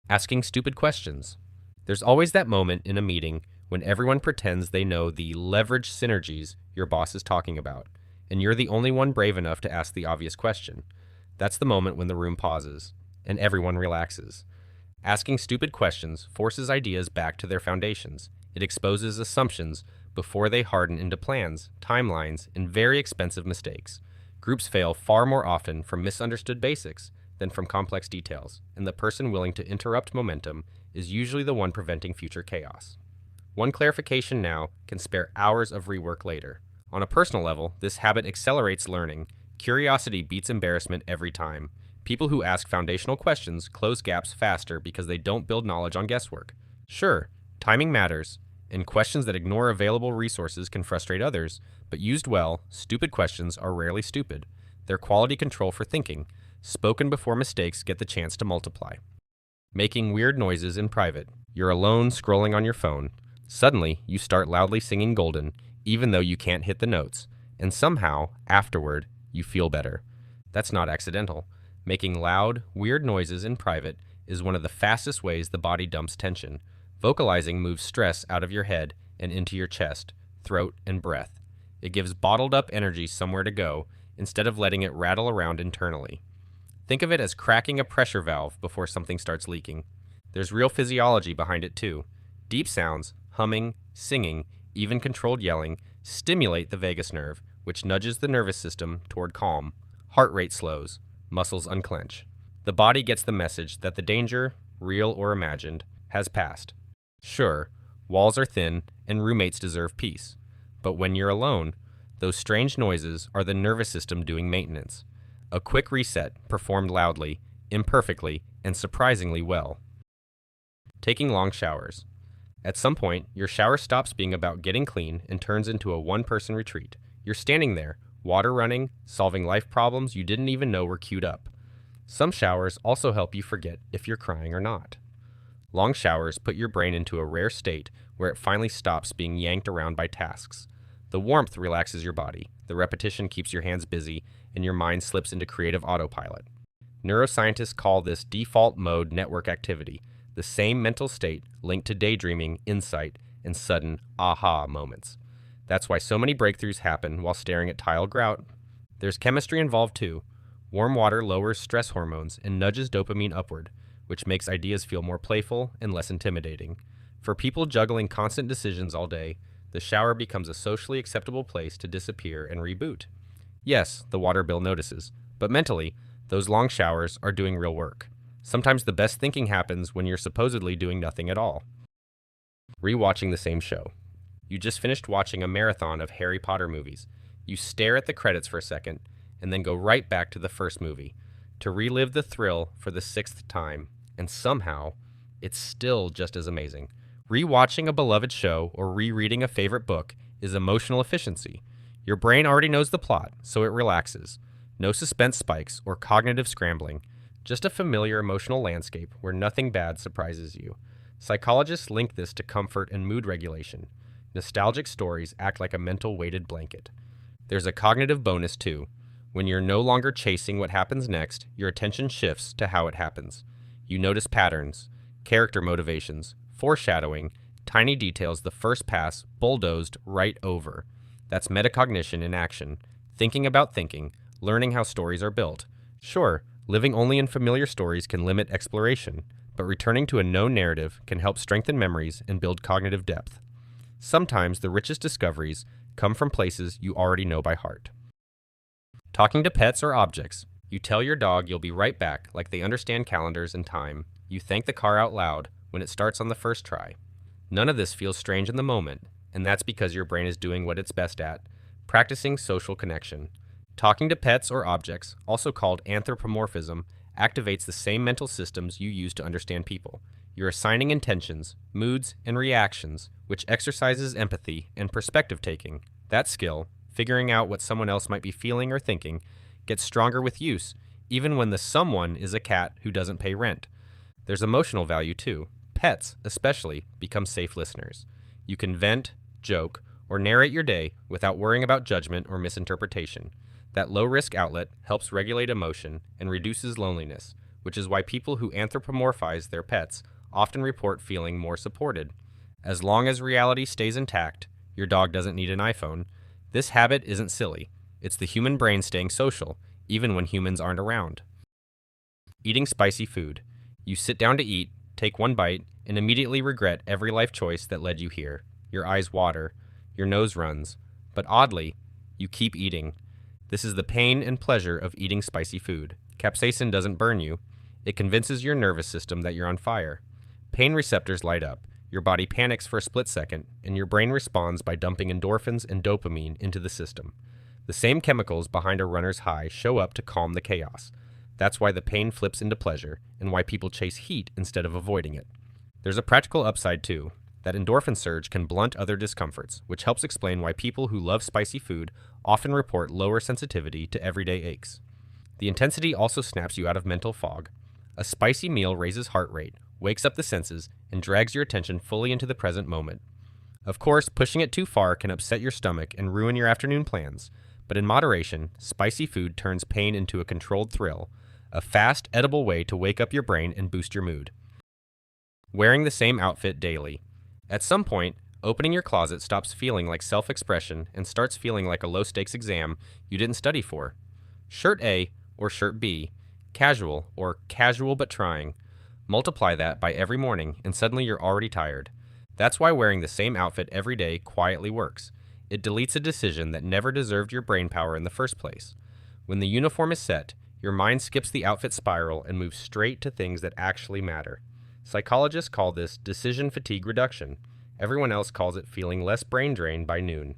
Asking stupid questions. There's always that moment in a meeting when everyone pretends they know the leverage synergies your boss is talking about, and you're the only one brave enough to ask the obvious question. That's the moment when the room pauses, and everyone relaxes. Asking stupid questions forces ideas back to their foundations. It exposes assumptions before they harden into plans, timelines, and very expensive mistakes. Groups fail far more often from misunderstood basics than from complex details, and the person willing to interrupt momentum is usually the one preventing future chaos. One clarification now can spare hours of rework later. On a personal level, this habit accelerates learning. Curiosity beats embarrassment every time. People who ask foundational questions close gaps faster because they don't build knowledge on guesswork. Sure, timing matters, and questions that ignore available resources can frustrate others, but used well, stupid questions are rarely stupid. They're quality control for thinking, spoken before mistakes get the chance to multiply. Making weird noises in private. You're alone scrolling on your phone. Suddenly, you start loudly singing Golden, even though you can't hit the notes, and somehow, afterward, you feel better. That's not accidental. Making loud, weird noises in private is one of the fastest ways the body dumps tension. Vocalizing moves stress out of your head and into your chest, throat, and breath. It gives bottled up energy somewhere to go instead of letting it rattle around internally. Think of it as cracking a pressure valve before something starts leaking. There's real physiology behind it too. Deep sounds, humming, singing, even controlled yelling, stimulate the vagus nerve, which nudges the nervous system toward calm. Heart rate slows, muscles unclench. The body gets the message that the danger, real or imagined, has passed. Sure, walls are thin and roommates deserve peace. But when you're alone, those strange noises are the nervous system doing maintenance. A quick reset performed loudly, imperfectly, and surprisingly well. Taking long showers. At some point, your shower stops being about getting clean and turns into a one-person retreat. You're standing there, water running, solving life problems you didn't even know were queued up. Some showers also help you forget if you're crying or not. Long showers put your brain into a rare state where it finally stops being yanked around by tasks. The warmth relaxes your body, the repetition keeps your hands busy, and your mind slips into creative autopilot. Neuroscientists call this default mode network activity, the same mental state linked to daydreaming, insight, and sudden aha moments. That's why so many breakthroughs happen while staring at tile grout. There's chemistry involved too. Warm water lowers stress hormones and nudges dopamine upward, which makes ideas feel more playful and less intimidating. For people juggling constant decisions all day, the shower becomes a socially acceptable place to disappear and reboot. Yes, the water bill notices, but mentally, those long showers are doing real work. Sometimes the best thinking happens when you're supposedly doing nothing at all. Rewatching the same show. You just finished watching a marathon of Harry Potter movies. You stare at the credits for a second, and then go right back to the first movie, to relive the thrill for the 6th time, and somehow, it's still just as amazing. Rewatching a beloved show or rereading a favorite book is emotional efficiency. Your brain already knows the plot, so it relaxes. No suspense spikes or cognitive scrambling, just a familiar emotional landscape where nothing bad surprises you. Psychologists link this to comfort and mood regulation. Nostalgic stories act like a mental weighted blanket. There's a cognitive bonus too. When you're no longer chasing what happens next, your attention shifts to how it happens. You notice patterns, character motivations, foreshadowing, tiny details the first pass bulldozed right over. That's metacognition in action. Thinking about thinking, learning how stories are built. Sure, living only in familiar stories can limit exploration, but returning to a known narrative can help strengthen memories and build cognitive depth. Sometimes the richest discoveries come from places you already know by heart. Talking to pets or objects. You tell your dog you'll be right back like they understand calendars and time. You thank the car out loud when it starts on the first try. None of this feels strange in the moment, and that's because your brain is doing what it's best at, practicing social connection. Talking to pets or objects, also called anthropomorphism, activates the same mental systems you use to understand people. You're assigning intentions, moods, and reactions, which exercises empathy and perspective taking. That skill, figuring out what someone else might be feeling or thinking, gets stronger with use, even when the someone is a cat who doesn't pay rent. There's emotional value too. Pets, especially, become safe listeners. You can vent, joke, or narrate your day without worrying about judgment or misinterpretation. That low-risk outlet helps regulate emotion and reduces loneliness, which is why people who anthropomorphize their pets often report feeling more supported. As long as reality stays intact, your dog doesn't need an iPhone. This habit isn't silly. It's the human brain staying social, even when humans aren't around. Eating spicy food. You sit down to eat, take one bite, and immediately regret every life choice that led you here. Your eyes water, your nose runs, but oddly, you keep eating. This is the pain and pleasure of eating spicy food. Capsaicin doesn't burn you. It convinces your nervous system that you're on fire. Pain receptors light up. Your body panics for a split second, and your brain responds by dumping endorphins and dopamine into the system. The same chemicals behind a runner's high show up to calm the chaos. That's why the pain flips into pleasure, and why people chase heat instead of avoiding it. There's a practical upside too. That endorphin surge can blunt other discomforts, which helps explain why people who love spicy food often report lower sensitivity to everyday aches. The intensity also snaps you out of mental fog. A spicy meal raises heart rate, wakes up the senses, and drags your attention fully into the present moment. Of course, pushing it too far can upset your stomach and ruin your afternoon plans, but in moderation, spicy food turns pain into a controlled thrill, a fast, edible way to wake up your brain and boost your mood. Wearing the same outfit daily. At some point, opening your closet stops feeling like self-expression and starts feeling like a low-stakes exam you didn't study for. Shirt A or shirt B, casual or casual but trying. Multiply that by every morning and suddenly you're already tired. That's why wearing the same outfit every day quietly works. It deletes a decision that never deserved your brain power in the first place. When the uniform is set, your mind skips the outfit spiral and moves straight to things that actually matter. Psychologists call this decision fatigue reduction. Everyone else calls it feeling less brain drain by noon.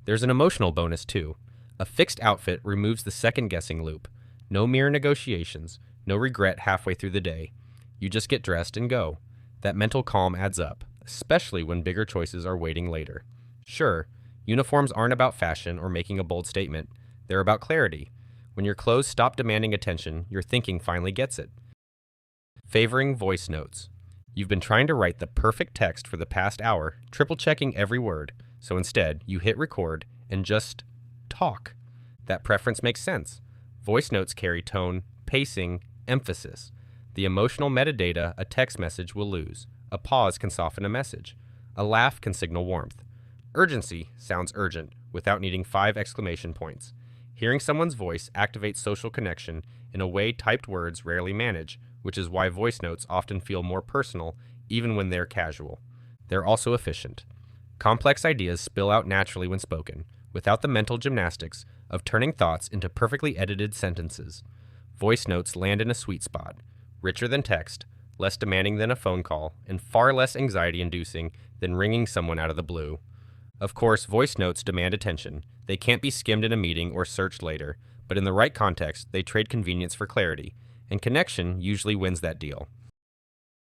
There's an emotional bonus too. A fixed outfit removes the second-guessing loop. No mere negotiations, no regret halfway through the day. You just get dressed and go. That mental calm adds up, especially when bigger choices are waiting later. Sure, uniforms aren't about fashion or making a bold statement. They're about clarity. When your clothes stop demanding attention, your thinking finally gets it. Favoring voice notes. You've been trying to write the perfect text for the past hour, triple-checking every word, so instead, you hit record and just talk. That preference makes sense. Voice notes carry tone, pacing, emphasis. The emotional metadata a text message will lose. A pause can soften a message. A laugh can signal warmth. Urgency sounds urgent without needing 5 exclamation points. Hearing someone's voice activates social connection in a way typed words rarely manage, which is why voice notes often feel more personal even when they're casual. They're also efficient. Complex ideas spill out naturally when spoken, without the mental gymnastics of turning thoughts into perfectly edited sentences. Voice notes land in a sweet spot, richer than text, less demanding than a phone call, and far less anxiety-inducing than ringing someone out of the blue. Of course, voice notes demand attention. They can't be skimmed in a meeting or searched later, but in the right context, they trade convenience for clarity, and connection usually wins that deal.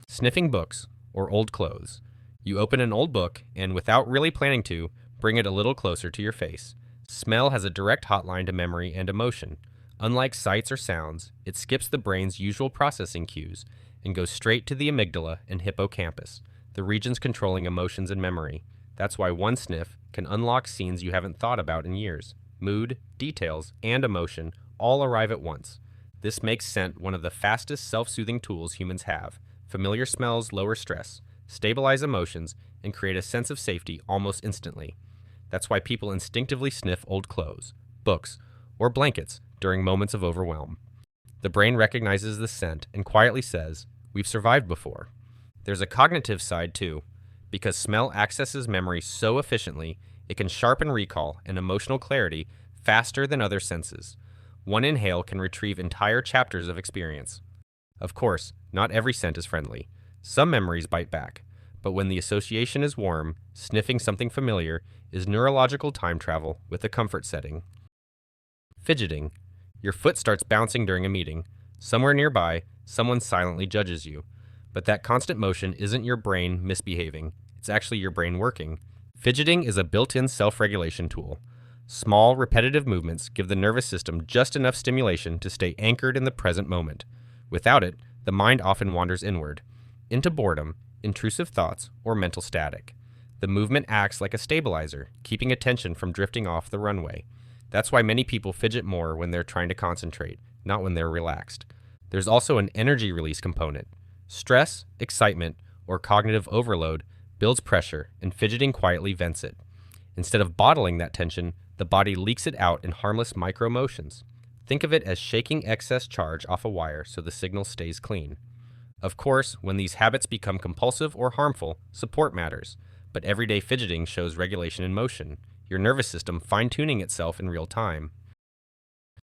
Sniffing books or old clothes. You open an old book and, without really planning to, bring it a little closer to your face. Smell has a direct hotline to memory and emotion. Unlike sights or sounds, it skips the brain's usual processing cues and goes straight to the amygdala and hippocampus, the regions controlling emotions and memory. That's why one sniff can unlock scenes you haven't thought about in years. Mood, details, and emotion all arrive at once. This makes scent one of the fastest self-soothing tools humans have. Familiar smells lower stress, stabilize emotions, and create a sense of safety almost instantly. That's why people instinctively sniff old clothes, books, or blankets during moments of overwhelm. The brain recognizes the scent and quietly says, "We've survived before." There's a cognitive side too. Because smell accesses memory so efficiently, it can sharpen recall and emotional clarity faster than other senses. One inhale can retrieve entire chapters of experience. Of course, not every scent is friendly. Some memories bite back, but when the association is warm, sniffing something familiar is neurological time travel with a comfort setting. Fidgeting. Your foot starts bouncing during a meeting. Somewhere nearby, someone silently judges you. But that constant motion isn't your brain misbehaving. It's actually your brain working. Fidgeting is a built-in self-regulation tool. Small, repetitive movements give the nervous system just enough stimulation to stay anchored in the present moment. Without it, the mind often wanders inward, into boredom, intrusive thoughts, or mental static. The movement acts like a stabilizer, keeping attention from drifting off the runway. That's why many people fidget more when they're trying to concentrate, not when they're relaxed. There's also an energy release component. Stress, excitement, or cognitive overload builds pressure, and fidgeting quietly vents it. Instead of bottling that tension, the body leaks it out in harmless micro motions. Think of it as shaking excess charge off a wire so the signal stays clean. Of course, when these habits become compulsive or harmful, support matters, but everyday fidgeting shows regulation in motion, your nervous system fine-tuning itself in real time.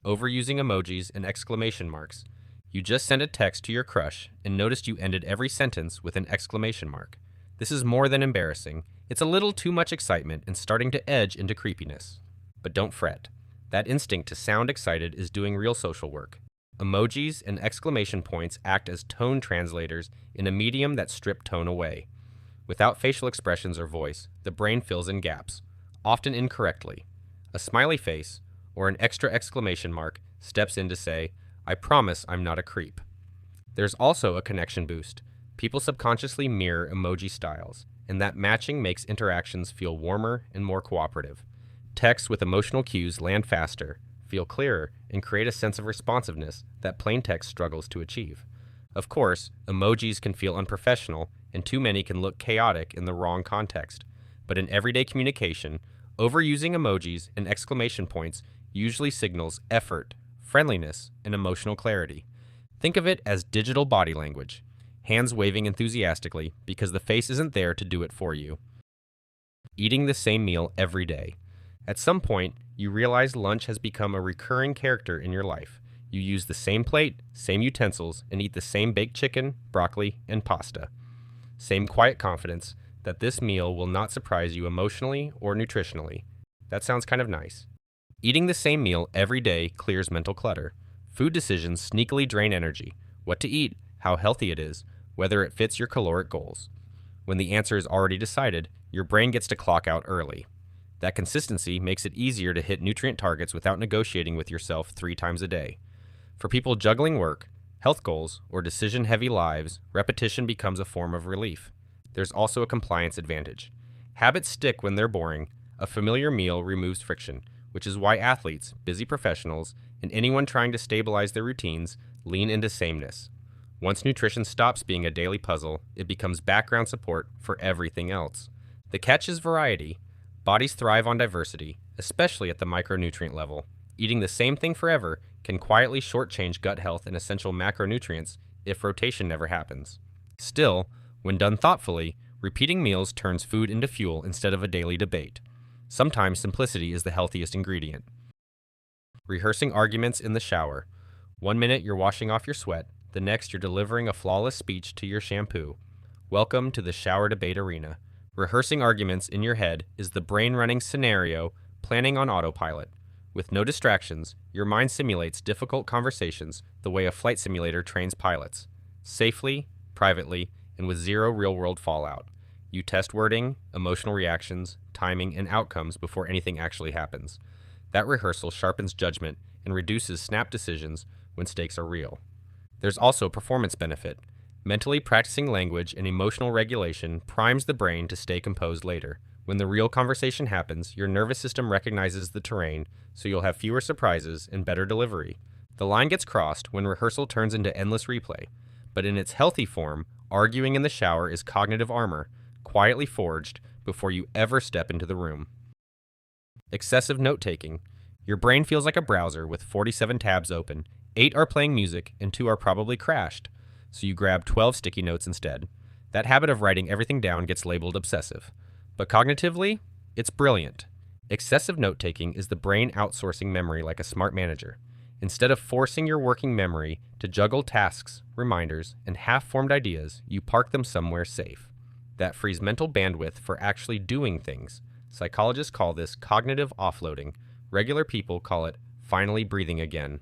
Overusing emojis and exclamation marks. You just sent a text to your crush and noticed you ended every sentence with an exclamation mark. This is more than embarrassing. It's a little too much excitement and starting to edge into creepiness. But don't fret. That instinct to sound excited is doing real social work. Emojis and exclamation points act as tone translators in a medium that strip tone away. Without facial expressions or voice, the brain fills in gaps, often incorrectly. A smiley face or an extra exclamation mark steps in to say, "I promise I'm not a creep." There's also a connection boost. People subconsciously mirror emoji styles, and that matching makes interactions feel warmer and more cooperative. Texts with emotional cues land faster, feel clearer, and create a sense of responsiveness that plain text struggles to achieve. Of course, emojis can feel unprofessional, and too many can look chaotic in the wrong context. But in everyday communication, overusing emojis and exclamation points usually signals effort, friendliness, and emotional clarity. Think of it as digital body language, hands waving enthusiastically because the face isn't there to do it for you. Eating the same meal every day. At some point, you realize lunch has become a recurring character in your life. You use the same plate, same utensils, and eat the same baked chicken, broccoli, and pasta. Same quiet confidence that this meal will not surprise you emotionally or nutritionally. That sounds kind of nice. Eating the same meal every day clears mental clutter. Food decisions sneakily drain energy. What to eat, how healthy it is, whether it fits your caloric goals. When the answer is already decided, your brain gets to clock out early. That consistency makes it easier to hit nutrient targets without negotiating with yourself 3 times a day. For people juggling work, health goals, or decision-heavy lives, repetition becomes a form of relief. There's also a compliance advantage. Habits stick when they're boring. A familiar meal removes friction, which is why athletes, busy professionals, and anyone trying to stabilize their routines lean into sameness. Once nutrition stops being a daily puzzle, it becomes background support for everything else. The catch is variety. Bodies thrive on diversity, especially at the micronutrient level. Eating the same thing forever can quietly shortchange gut health and essential macronutrients if rotation never happens. Still, when done thoughtfully, repeating meals turns food into fuel instead of a daily debate. Sometimes simplicity is the healthiest ingredient. Rehearsing arguments in the shower. 1 minute you're washing off your sweat, the next you're delivering a flawless speech to your shampoo. Welcome to the shower debate arena. Rehearsing arguments in your head is the brain-running scenario planning on autopilot. With no distractions, your mind simulates difficult conversations the way a flight simulator trains pilots. Safely, privately, and with zero real-world fallout. You test wording, emotional reactions, timing, and outcomes before anything actually happens. That rehearsal sharpens judgment and reduces snap decisions when stakes are real. There's also a performance benefit. Mentally practicing language and emotional regulation primes the brain to stay composed later. When the real conversation happens, your nervous system recognizes the terrain, so you'll have fewer surprises and better delivery. The line gets crossed when rehearsal turns into endless replay, but in its healthy form, arguing in the shower is cognitive armor, quietly forged before you ever step into the room. Excessive note-taking. Your brain feels like a browser with 47 tabs open. 8 are playing music and 2 are probably crashed, so you grab 12 sticky notes instead. That habit of writing everything down gets labeled obsessive. But cognitively, it's brilliant. Excessive note-taking is the brain outsourcing memory like a smart manager. Instead of forcing your working memory to juggle tasks, reminders, and half-formed ideas, you park them somewhere safe. That frees mental bandwidth for actually doing things. Psychologists call this cognitive offloading. Regular people call it finally breathing again.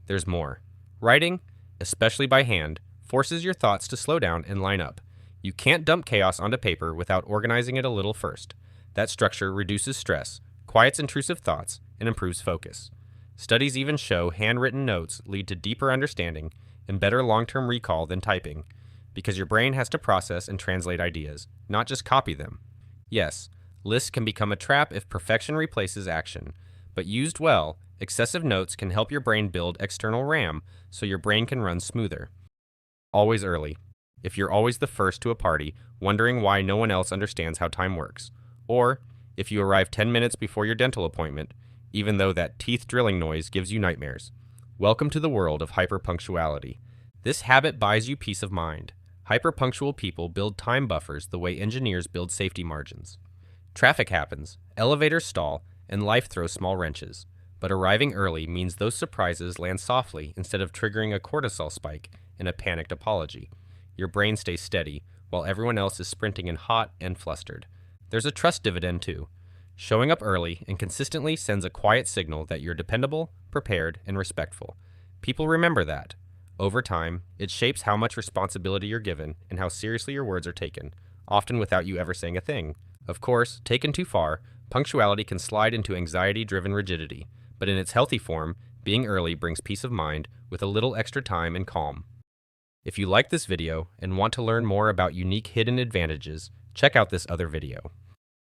There's more. Writing, especially by hand, forces your thoughts to slow down and line up. You can't dump chaos onto paper without organizing it a little first. That structure reduces stress, quiets intrusive thoughts, and improves focus. Studies even show handwritten notes lead to deeper understanding and better long-term recall than typing, because your brain has to process and translate ideas, not just copy them. Yes, lists can become a trap if perfection replaces action, But used well, excessive notes can help your brain build external RAM so your brain can run smoother. Always early. If you're always the first to a party, wondering why no one else understands how time works. Or if you arrive 10 minutes before your dental appointment, even though that teeth drilling noise gives you nightmares. Welcome to the world of hyperpunctuality. This habit buys you peace of mind. Hyperpunctual people build time buffers the way engineers build safety margins. Traffic happens, elevators stall, and life throws small wrenches. But arriving early means those surprises land softly instead of triggering a cortisol spike and a panicked apology. Your brain stays steady, while everyone else is sprinting in hot and flustered. There's a trust dividend too. Showing up early and consistently sends a quiet signal that you're dependable, prepared, and respectful. People remember that. Over time, it shapes how much responsibility you're given and how seriously your words are taken, often without you ever saying a thing. Of course, taken too far, punctuality can slide into anxiety-driven rigidity, but in its healthy form, being early brings peace of mind with a little extra time and calm. If you like this video and want to learn more about unique hidden advantages, check out this other video.